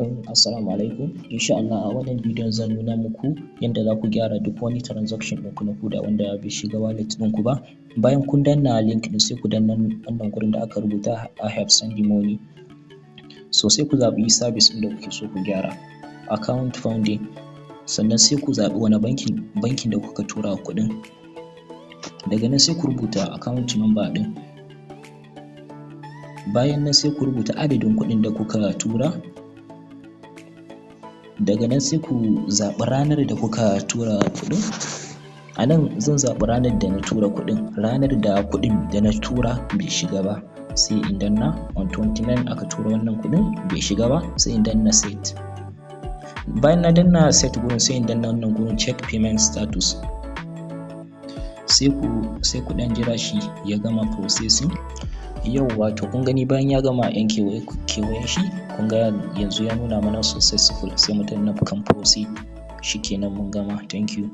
Assalamu alaikum. Insha Allah a wannan bidiyon zan nuna muku yadda za ku gyara duk wani transaction ɗinku na kuɗa wanda bai shiga wallet ɗinku ba. Bayan kun danna link ɗin sai ku danna wannan gurin da aka rubuta I have sent the money. So sai ku zaɓi service ɗin da kuke so ku gyara, account funding, sannan sai ku zaɓi wani bankin da kuka tura kuɗin. Daga nan sai ku rubuta account number ɗin. Bayan nan sai ku rubuta adadin kuɗin da kuka tura. Daga nan sai ku zaɓi ranar da kuka tura kuɗin. A nan zan zaɓi ranar da na tura kuɗin. Ranar da kuɗin da na tura bai shiga ba sai in danna on 29 aka tura wannan kuɗin bai shiga ba sai in danna set. Bayan na danna set gurin sai in danna wannan gurin check payment status. Sai ku dan jira shi ya gama processing. Yauwa to kun gani bayan ya gama yan kewayen shi kun ga yanzu ya nuna mana successful sai mu danna kan proceed. Shikenan mun gama. Thank you.